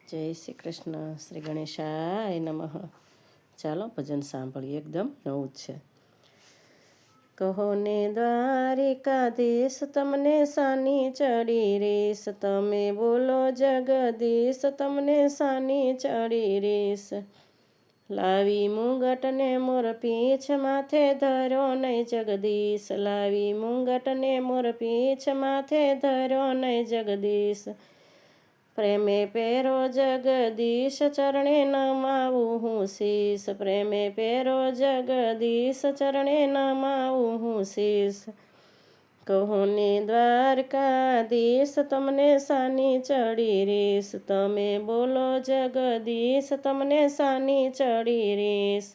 જય શ્રી કૃષ્ણ. શ્રી ગણેશાય નમઃ. ચાલો ભજન સાંભળીએ, એકદમ નવું જ છે. કહો ને દ્વારિકાધીશ, તમને સાની ચડી રેસ, તમે બોલો જગદીશ, તમને સાની ચડી રેસ. લાવી મુંગટને મોર પીછ, માથે ધર્યો નહીં જગદીશ, લાવી મુંગટને મોર પીછ, માથે ધર્યો નહીં જગદીશ. પ્રેમે પેરો જગદીશ, ચરણે નમાવું હું શીશ, પ્રેમે પેરો જગદીશ, ચરણે નમાવું હું શીશ. કહો ને દ્વારકાધીશ, તમને સાની ચડી રેસ, તમે બોલો જગદીશ, તમને સાની ચડી રેસ.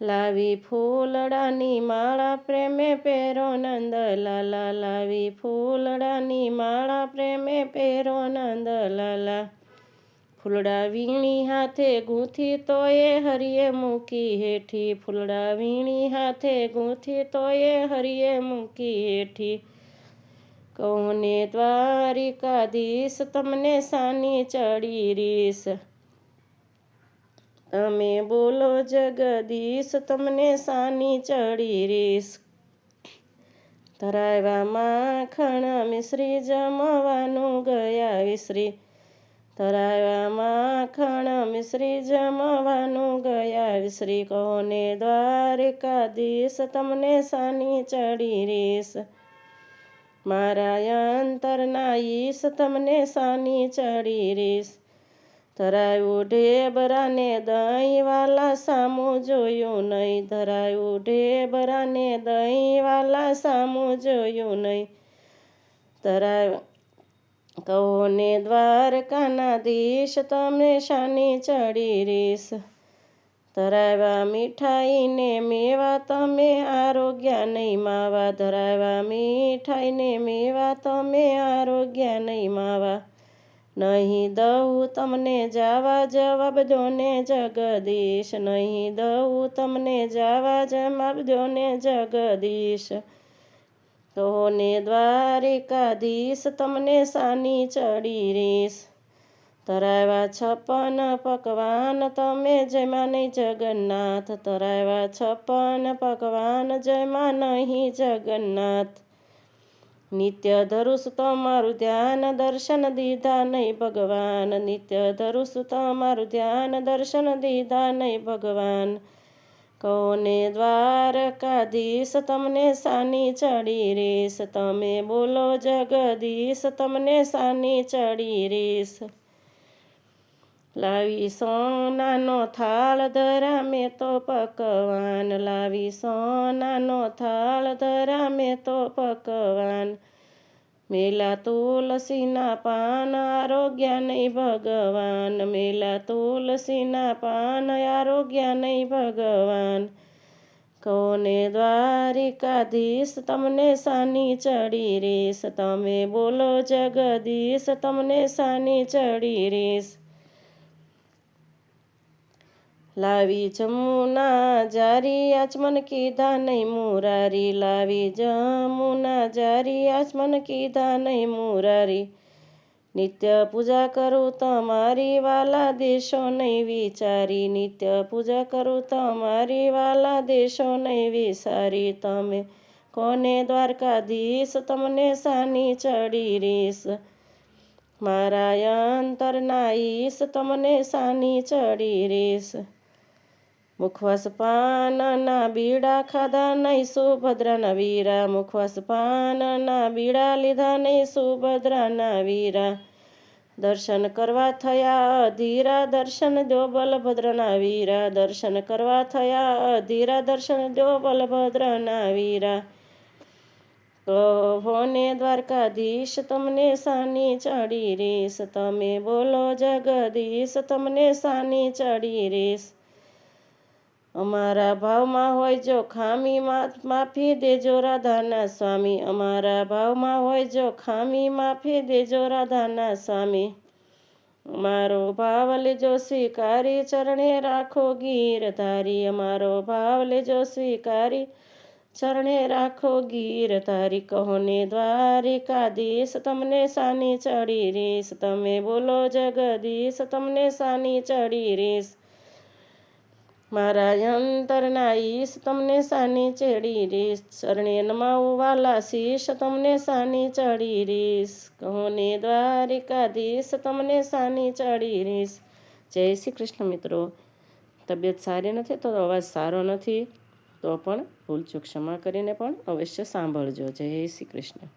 લાવી ફૂલડાની માળા, પ્રેમે પેરો નંદલાલા, લાવી ફૂલડાની માળા, પ્રેમે પેરો નંદલાલા. ફૂલડા વીણી હાથે ગૂંથી, તોય હરિયે મૂકી હેઠી, ફૂલડા વીણી હાથે ગૂંથી, તોય હરિયે મૂકી હેઠી. કહો ને દ્વારિકાધીશ, તમને સાની ચડી રેસ, તમે બોલો જગદીશ, તમને સાની ચડી રેસ. ધરાવ્યા માખણ મિશ્રી, જમવાનું ગયા વિસરી, ધરાવ્યા માખણ મિશ્રી, જમવાનું ગયા વિસરી. કહો ને દ્વારિકાધીશ, તમને સાની ચડી રેસ, મારા અંતરના ઈશ, તમને સાની ચડી રેસ. ધરાયું ઢેબરાને દહીં વાલા, સામું જોયું નહીં, ધરાયું ઢેબરાને દહીં વાલા, સામું જોયું નહીં. કહો ને દ્વારકાનાધીશ, તમને સાની ચડી રેસ. ધરાવ્યા મીઠાઈને મેવા, તમે આરોગ્ય નહીં માવા, ધરાવ્યા મીઠાઈને મેવા, તમે આરોગ્ય નહીં માવા. નહીં દઉં તમને જાવા, જવાબ દો ને જગદીશ, નહીં દઉં તમને જાવા, જવાબ દો ને જગદીશ. કહો ને દ્વારિકાધીશ, તમને સાની ચડી રેસ. ધરાવ્યા 56 પકવાન, તમે જમ્યા નહીં જગન્નાથ, ધરાવ્યા 56 પકવાન, જમ્યા નહીં જગન્નાથ. નિત્ય ધરુસ તમારું ધ્યાન, દર્શન દીધા નહીં ભગવાન, નિત્ય ધરુસ તમારું ધ્યાન, દર્શન દીધા નહીં ભગવાન. કહો ને દ્વારકાધીશ, તમને સાની ચડી રેસ, તમે બોલો જગદીશ, તમને સાની ચડી રેસ. લાવી સોનાનો થાળ, ધરામે તો પકવાન, લાવી સોનાનો થાળ, ધરામે તો પકવાન. મેલા તુલસીના પાન, આરોગ્ય નહીં ભગવાન, મેલા તુલસીના પાન, આરોગ્ય નહીં ભગવાન. કહો ને દ્વારિકાધીશ, તમને સાની ચડી રેસ, તમે બોલો જગદીશ, તમને સાની ચડી રેસ. લાવી જમુના જારી, આચમન કીધા નહીં મુરારી, લાવી જમુના જારી, આચમન કીધા નહીં મુરારી. નિત્ય પૂજા કરું તમારી, વાલા દેશો નહીં વિચારી, નિત્ય પૂજા કરું તમારી, વાલા દેશો નહીં વિચારી. તમે કોને દ્વારકાધીશ, તમને સાની ચડી રેસ, મારા અંતરના ઈશ, તમને સાની ચડી રેસ. મુખવાસ પાનના બીડા ખાધા નહીં સુભદ્રાના વીરા, મુખવાસ પાનના બીડા લીધા નહીં સુભદ્રાના વીરા. દર્શન કરવા થયા અધીરા, દર્શન દો બલભદ્રના વીરા, દર્શન કરવા થયા અધીરા, દર્શન દો બલભદ્રના વીરા. કહો ને દ્વારકાધીશ, તમને સાની ચડી રેસ, તમે બોલો જગદીશ, તમને સાની ચડી રેસ. અમારા ભાવમાં હોય જો ખામી, માફી દેજો રાધાના સ્વામી, અમારા ભાવમાં હોય જો ખામી, માફી દેજો રાધાના સ્વામી. અમારો ભાવ લેજો સ્વીકારી, ચરણે રાખો ગીરધારી, અમારો ભાવ લેજો સ્વીકારી, ચરણે રાખો ગીર તારી કહો ને દ્વારિકાધીશ, તમને સાની ચડી રેસ, તમે બોલો જગદીશ, તમને સાની ચડી રેસ. મારા અંતરના ઈશ, તમને સાની ચડી રેસ, ચરણે નમાવું વાલા શીશ, તમને સાની ચડી રેસ, કહો ને દ્વારિકાધીશ, તમને સાની ચડી રેસ. જય શ્રી કૃષ્ણ મિત્રો. તબિયત સારી નથી તો અવાજ સારો નથી તો પણ ભૂલચૂક ક્ષમા કરીને પણ અવશ્ય સાંભળજો. જય શ્રી કૃષ્ણ.